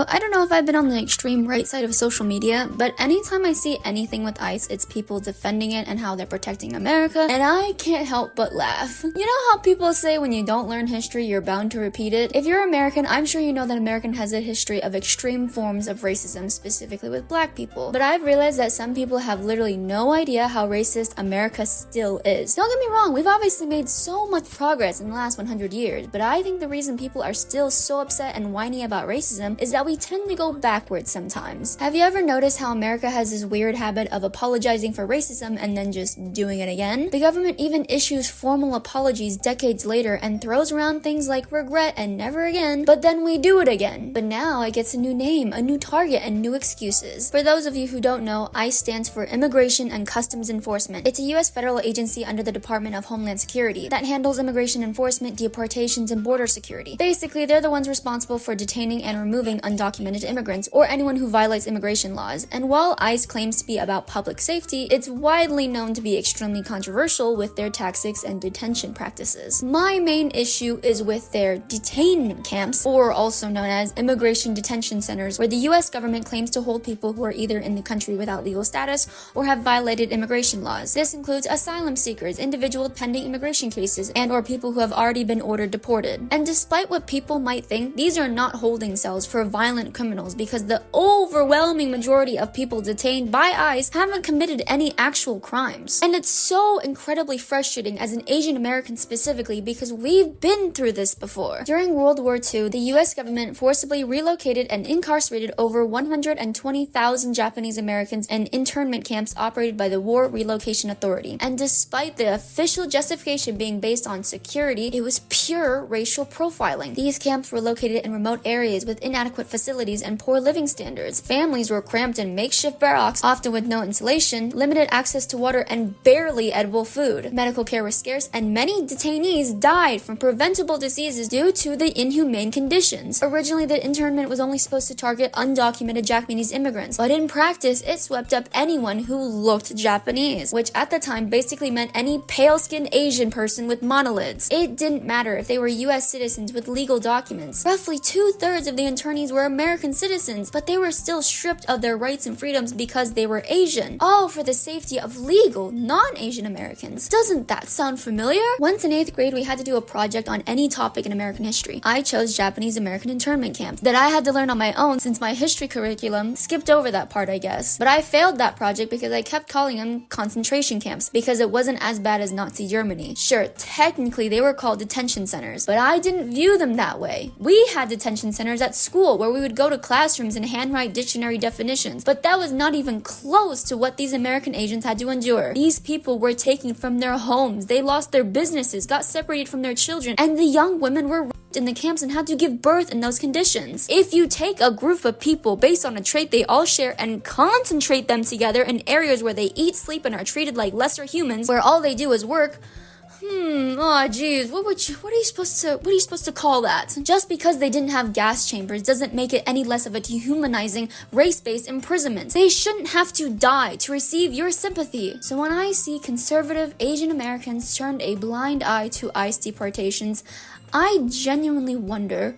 I don't know if I've been on the extreme right side of social media, but anytime I see anything with ICE, it's people defending it and how they're protecting America, and I can't help but laugh. You know how people say when you don't learn history, you're bound to repeat it? If you're American, I'm sure you know that America has a history of extreme forms of racism, specifically with black people. But I've realized that some people have literally no idea how racist America still is. Don't get me wrong, we've obviously made so much progress in the last 100 years, but I think the reason people are still so upset and whiny about racism is that we tend to go backwards sometimes. Have you ever noticed how America has this weird habit of apologizing for racism and then just doing it again? The government even issues formal apologies decades later and throws around things like regret and never again, but then we do it again. But now it gets a new name, a new target, and new excuses. For those of you who don't know, ICE stands for Immigration and Customs Enforcement. It's a U.S. federal agency under the Department of Homeland Security that handles immigration enforcement, deportations, and border security. Basically, they're the ones responsible for detaining and removing undocumented immigrants or anyone who violates immigration laws. And while ICE claims to be about public safety, it's widely known to be extremely controversial with their tactics and detention practices. My main issue is with their detainment camps, or also known as immigration detention centers, where the US government claims to hold people who are either in the country without legal status or have violated immigration laws. This includes asylum seekers, individuals pending immigration cases, and or people who have already been ordered deported. And despite what people might think, these are not holding cells for violent criminals, because the overwhelming majority of people detained by ICE haven't committed any actual crimes. And it's so incredibly frustrating as an Asian American specifically, because we've been through this before. During World War II, the US government forcibly relocated and incarcerated over 120,000 Japanese Americans in internment camps operated by the War Relocation Authority. And despite the official justification being based on security, it was pure racial profiling. These camps were located in remote areas with inadequate facilities and poor living standards. Families were cramped in makeshift barracks, often with no insulation, limited access to water, and barely edible food. Medical care was scarce, and many detainees died from preventable diseases due to the inhumane conditions. Originally, the internment was only supposed to target undocumented Japanese immigrants, but in practice, it swept up anyone who looked Japanese, which at the time basically meant any pale-skinned Asian person with monolids. It didn't matter if they were US citizens with legal documents. Roughly 2/3 of the internees were American citizens, but they were still stripped of their rights and freedoms because they were Asian, all for the safety of legal non-Asian Americans. Doesn't that sound familiar? Once in 8th grade, we had to do a project on any topic in American history. I chose Japanese American internment camps that I had to learn on my own since my history curriculum skipped over that part, I guess. But I failed that project because I kept calling them concentration camps because it wasn't as bad as Nazi Germany. Sure, technically they were called detention centers, but I didn't view them that way. We had detention centers at school where we would go to classrooms and handwrite dictionary definitions, but that was not even close to what these American Asians had to endure. These people were taken from their homes, they lost their businesses, got separated from their children, and the young women were raped in the camps and had to give birth in those conditions. If you take a group of people based on a trait they all share and concentrate them together in areas where they eat, sleep, and are treated like lesser humans, where all they do is work, what are you supposed to call that? Just because they didn't have gas chambers doesn't make it any less of a dehumanizing, race-based imprisonment. They shouldn't have to die to receive your sympathy. So when I see conservative Asian Americans turn a blind eye to ICE deportations, I genuinely wonder,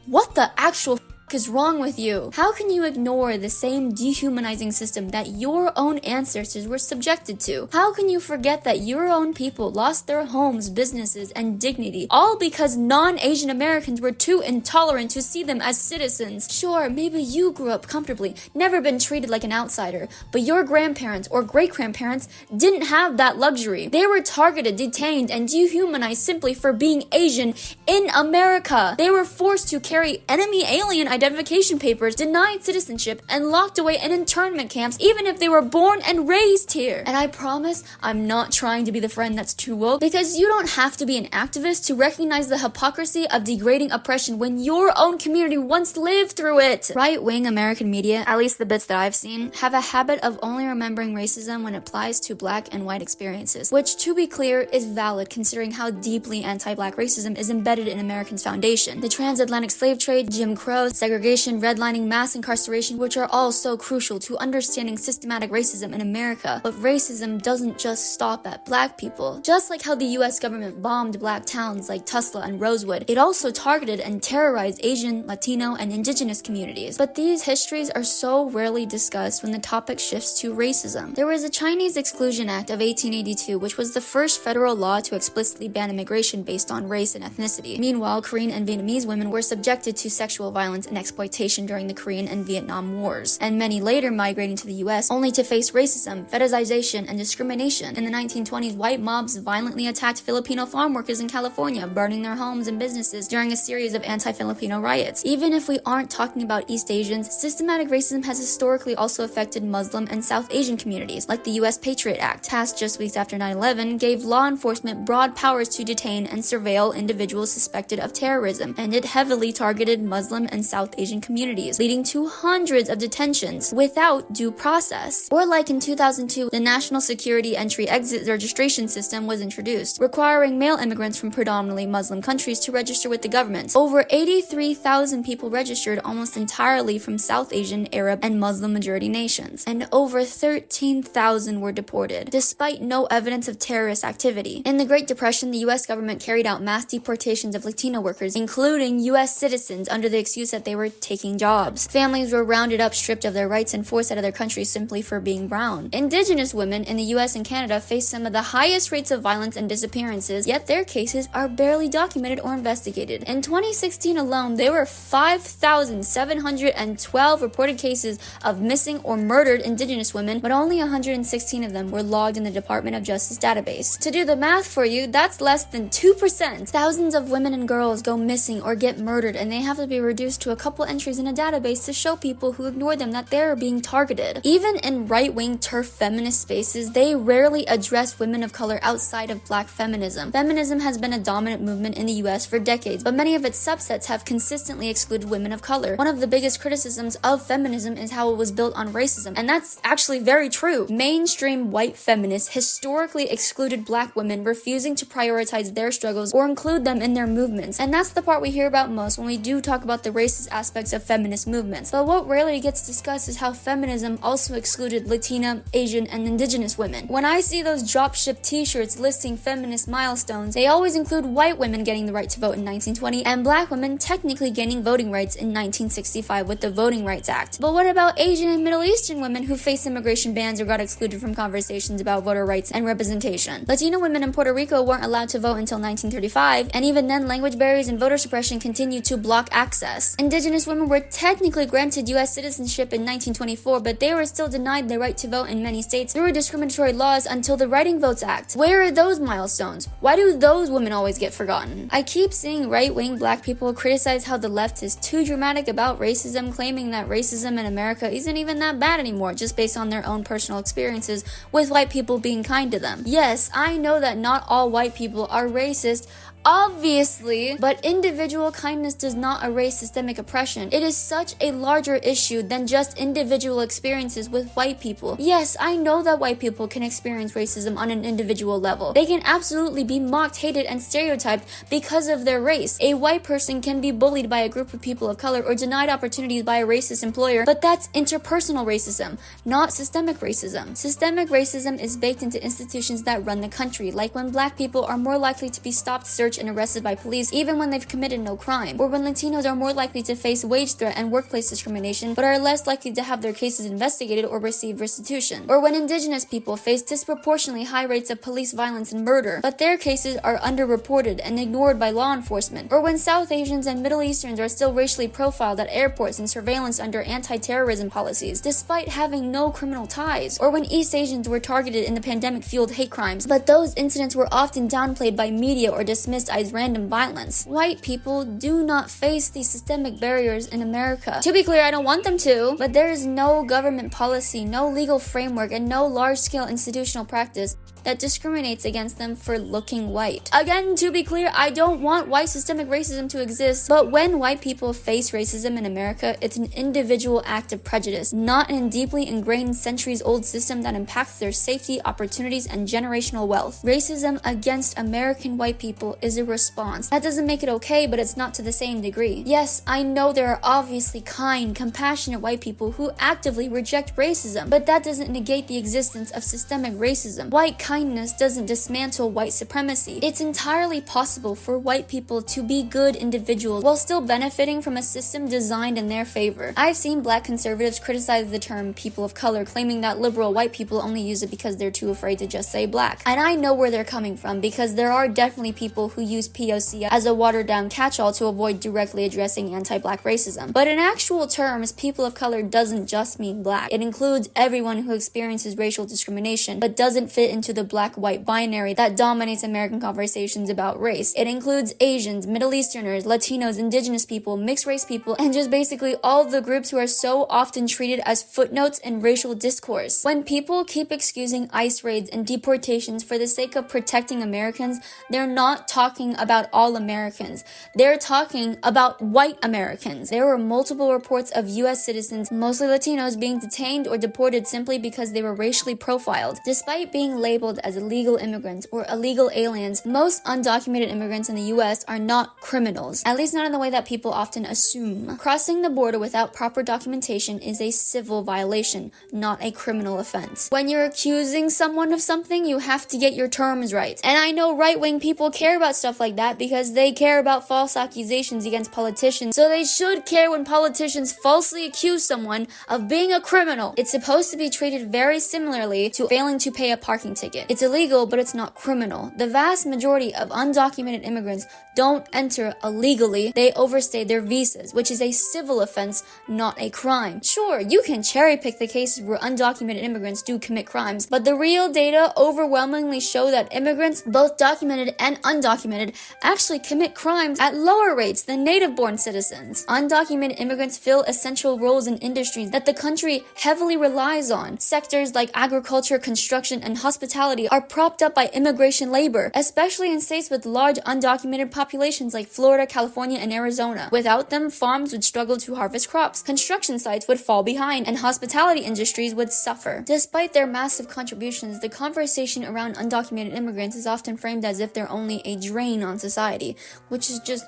what the actual is wrong with you? How can you ignore the same dehumanizing system that your own ancestors were subjected to? How can you forget that your own people lost their homes, businesses, and dignity, all because non-Asian Americans were too intolerant to see them as citizens? Sure, maybe you grew up comfortably, never been treated like an outsider, but your grandparents or great-grandparents didn't have that luxury. They were targeted, detained, and dehumanized simply for being Asian in America. They were forced to carry enemy alien identification papers, denied citizenship, and locked away in internment camps even if they were born and raised here. And I promise I'm not trying to be the friend that's too woke, because you don't have to be an activist to recognize the hypocrisy of degrading oppression when your own community once lived through it. Right-wing American media, at least the bits that I've seen, have a habit of only remembering racism when it applies to black and white experiences, which, to be clear, is valid considering how deeply anti-black racism is embedded in Americans' foundation. The transatlantic slave trade, Jim Crow, segregation, redlining, mass incarceration, which are all so crucial to understanding systematic racism in America. But racism doesn't just stop at black people. Just like how the US government bombed black towns like Tulsa and Rosewood, it also targeted and terrorized Asian, Latino, and indigenous communities. But these histories are so rarely discussed when the topic shifts to racism. There was a Chinese Exclusion Act of 1882, which was the first federal law to explicitly ban immigration based on race and ethnicity. Meanwhile, Korean and Vietnamese women were subjected to sexual violence and exploitation during the Korean and Vietnam Wars, and many later migrating to the US only to face racism, fetishization, and discrimination. In the 1920s, white mobs violently attacked Filipino farm workers in California, burning their homes and businesses during a series of anti-Filipino riots. Even if we aren't talking about East Asians, systematic racism has historically also affected Muslim and South Asian communities, like the US Patriot Act, passed just weeks after 9/11, gave law enforcement broad powers to detain and surveil individuals suspected of terrorism, and it heavily targeted Muslim and South Asian communities, leading to hundreds of detentions without due process. Or like in 2002, the National Security Entry-Exit Registration System was introduced, requiring male immigrants from predominantly Muslim countries to register with the government. Over 83,000 people registered, almost entirely from South Asian, Arab, and Muslim majority nations, and over 13,000 were deported, despite no evidence of terrorist activity. In the Great Depression, the US government carried out mass deportations of Latino workers, including US citizens, under the excuse that they were taking jobs. Families were rounded up, stripped of their rights, and forced out of their country simply for being brown. Indigenous women in the US and Canada face some of the highest rates of violence and disappearances, yet their cases are barely documented or investigated. In 2016 alone, there were 5,712 reported cases of missing or murdered Indigenous women, but only 116 of them were logged in the Department of Justice database. To do the math for you, that's less than 2%. Thousands of women and girls go missing or get murdered, and they have to be reduced to a couple entries in a database to show people who ignore them that they're being targeted. Even in right-wing turf feminist spaces, they rarely address women of color outside of black feminism. Feminism has been a dominant movement in the US for decades, but many of its subsets have consistently excluded women of color. One of the biggest criticisms of feminism is how it was built on racism, and that's actually very true. Mainstream white feminists historically excluded black women, refusing to prioritize their struggles or include them in their movements, and that's the part we hear about most when we do talk about the racist aspects of feminist movements. But what rarely gets discussed is how feminism also excluded Latina, Asian, and Indigenous women. When I see those dropship t-shirts listing feminist milestones, they always include white women getting the right to vote in 1920 and black women technically gaining voting rights in 1965 with the Voting Rights Act. But what about Asian and Middle Eastern women who faced immigration bans or got excluded from conversations about voter rights and representation? Latino women in Puerto Rico weren't allowed to vote until 1935, and even then language barriers and voter suppression continued to block access. Indigenous women were technically granted US citizenship in 1924, but they were still denied the right to vote in many states through discriminatory laws until the Writing Votes Act. Where are those milestones? Why do those women always get forgotten? I keep seeing right-wing black people criticize how the left is too dramatic about racism, claiming that racism in America isn't even that bad anymore, just based on their own personal experiences with white people being kind to them. Yes, I know that not all white people are racist, obviously, but individual kindness does not erase systemic oppression. It is such a larger issue than just individual experiences with white people. Yes, I know that white people can experience racism on an individual level. They can absolutely be mocked, hated, and stereotyped because of their race. A white person can be bullied by a group of people of color or denied opportunities by a racist employer, but that's interpersonal racism, not systemic racism. Systemic racism is baked into institutions that run the country, like when black people are more likely to be stopped, searched, and arrested by police even when they've committed no crime, or when Latinos are more likely to face wage threat and workplace discrimination but are less likely to have their cases investigated or receive restitution, or when Indigenous people face disproportionately high rates of police violence and murder but their cases are underreported and ignored by law enforcement, or when South Asians and Middle Easterns are still racially profiled at airports and surveillance under anti-terrorism policies despite having no criminal ties, or when East Asians were targeted in the pandemic-fueled hate crimes but those incidents were often downplayed by media or dismissed as random violence. White people do not face these systemic barriers in America. To be clear, I don't want them to, but there is no government policy, no legal framework, and no large-scale institutional practice that discriminates against them for looking white. Again, to be clear, I don't want white systemic racism to exist, but when white people face racism in America, it's an individual act of prejudice, not an deeply ingrained centuries-old system that impacts their safety, opportunities, and generational wealth. Racism against American white people is a response. That doesn't make it okay, but it's not to the same degree. Yes, I know there are obviously kind, compassionate white people who actively reject racism, but that doesn't negate the existence of systemic racism. White kindness doesn't dismantle white supremacy. It's entirely possible for white people to be good individuals while still benefiting from a system designed in their favor. I've seen black conservatives criticize the term people of color, claiming that liberal white people only use it because they're too afraid to just say black. And I know where they're coming from, because there are definitely people who use POC as a watered-down catch-all to avoid directly addressing anti-black racism. But in actual terms, people of color doesn't just mean black. It includes everyone who experiences racial discrimination, but doesn't fit into the black-white binary that dominates American conversations about race. It includes Asians, Middle Easterners, Latinos, indigenous people, mixed race people, and just basically all the groups who are so often treated as footnotes in racial discourse. When people keep excusing ICE raids and deportations for the sake of protecting Americans, they're not talking about all Americans. They're talking about white Americans. There were multiple reports of US citizens, mostly Latinos, being detained or deported simply because they were racially profiled. Despite being labeled as illegal immigrants or illegal aliens, most undocumented immigrants in the US are not criminals, at least not in the way that people often assume. Crossing the border without proper documentation is a civil violation, not a criminal offense. When you're accusing someone of something, you have to get your terms right. And I know right-wing people care about stuff like that because they care about false accusations against politicians, so they should care when politicians falsely accuse someone of being a criminal. It's supposed to be treated very similarly to failing to pay a parking ticket. It's illegal, but it's not criminal. The vast majority of undocumented immigrants don't enter illegally. They overstay their visas, which is a civil offense, not a crime. Sure, you can cherry pick the cases where undocumented immigrants do commit crimes, but the real data overwhelmingly show that immigrants, both documented and undocumented, actually commit crimes at lower rates than native-born citizens. Undocumented immigrants fill essential roles in industries that the country heavily relies on. Sectors like agriculture, construction, and hospitality are propped up by immigration labor, especially in states with large undocumented populations like Florida, California, and Arizona. Without them, farms would struggle to harvest crops, construction sites would fall behind, and hospitality industries would suffer. Despite their massive contributions, the conversation around undocumented immigrants is often framed as if they're only a drain on society, which is just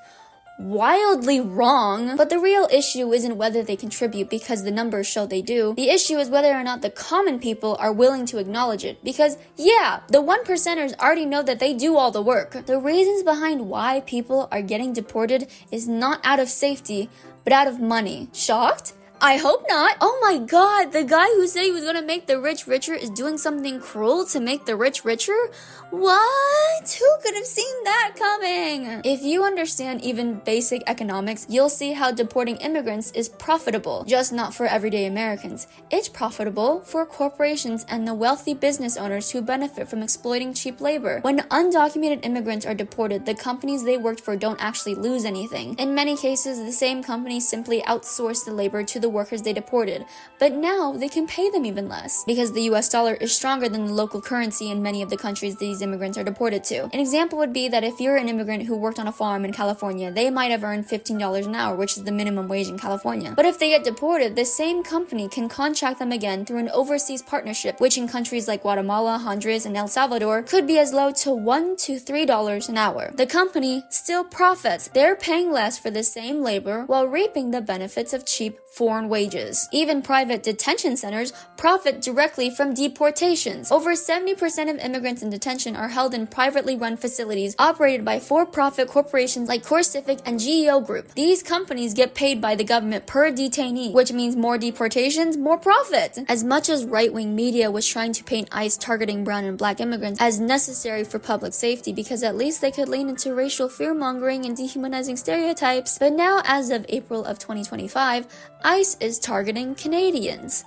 wildly wrong. But the real issue isn't whether they contribute, because the numbers show they do. The issue is whether or not the common people are willing to acknowledge it, because yeah, the 1%ers already know that they do all the work. The reasons behind why people are getting deported is not out of safety, but out of money. Shocked? I hope not. Oh my god, the guy who said he was gonna make the rich richer is doing something cruel to make the rich richer? What? Who could have seen that coming? If you understand even basic economics, you'll see how deporting immigrants is profitable, just not for everyday Americans. It's profitable for corporations and the wealthy business owners who benefit from exploiting cheap labor. When undocumented immigrants are deported, the companies they worked for don't actually lose anything. In many cases, the same companies simply outsource the labor to the workers they deported, but now they can pay them even less because the US dollar is stronger than the local currency in many of the countries these immigrants are deported to. An example would be that if you're an immigrant who worked on a farm in California, they might have earned $15 an hour, which is the minimum wage in California. But if they get deported, the same company can contract them again through an overseas partnership, which in countries like Guatemala, Honduras, and El Salvador could be as low to $1 to $3 an hour. The company still profits. They're paying less for the same labor while reaping the benefits of cheap foreign wages. Even private detention centers profit directly from deportations. Over 70% of immigrants in detention are held in privately run facilities operated by for-profit corporations like CoreCivic and GEO Group. These companies get paid by the government per detainee, which means more deportations, more profit. As much as right-wing media was trying to paint ICE targeting brown and black immigrants as necessary for public safety because at least they could lean into racial fear-mongering and dehumanizing stereotypes, but now as of April of 2025, ICE is targeting Canadians.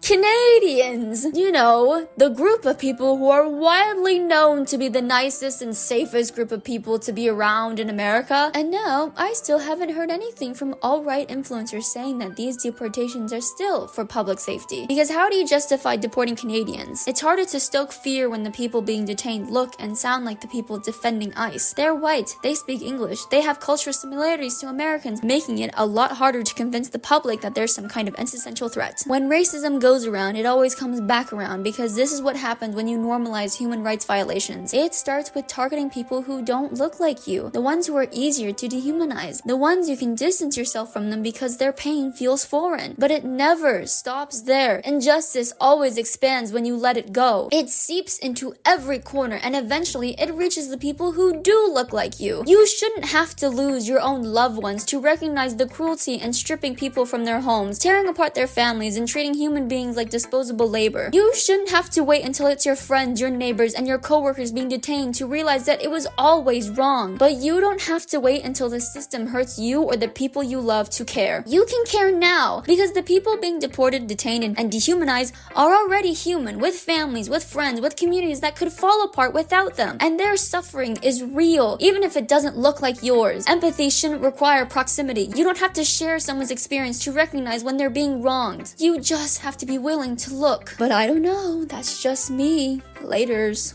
Canadians! You know, the group of people who are widely known to be the nicest and safest group of people to be around in America. And now, I still haven't heard anything from alt-right influencers saying that these deportations are still for public safety. Because how do you justify deporting Canadians? It's harder to stoke fear when the people being detained look and sound like the people defending ICE. They're white, they speak English, they have cultural similarities to Americans, making it a lot harder to convince the public that there's some kind of existential threat. When racism goes around, it always comes back around, because this is what happens when you normalize human rights violations. It starts with targeting people who don't look like you, the ones who are easier to dehumanize, the ones you can distance yourself from them because their pain feels foreign. But it never stops there. Injustice always expands when you let it go. It seeps into every corner, and eventually it reaches the people who do look like you. You shouldn't have to lose your own loved ones to recognize the cruelty and stripping people from their homes, tearing apart their families, and treating human beings like disposable labor. You shouldn't have to wait until it's your friends, your neighbors, and your coworkers being detained to realize that it was always wrong. But you don't have to wait until the system hurts you or the people you love to care. You can care now, because the people being deported, detained, and dehumanized are already human, with families, with friends, with communities that could fall apart without them. And their suffering is real, even if it doesn't look like yours. Empathy shouldn't require proximity. You don't have to share someone's experience to recognize when they're being wronged. You just have to be willing to look. But I don't know, that's just me. Laters.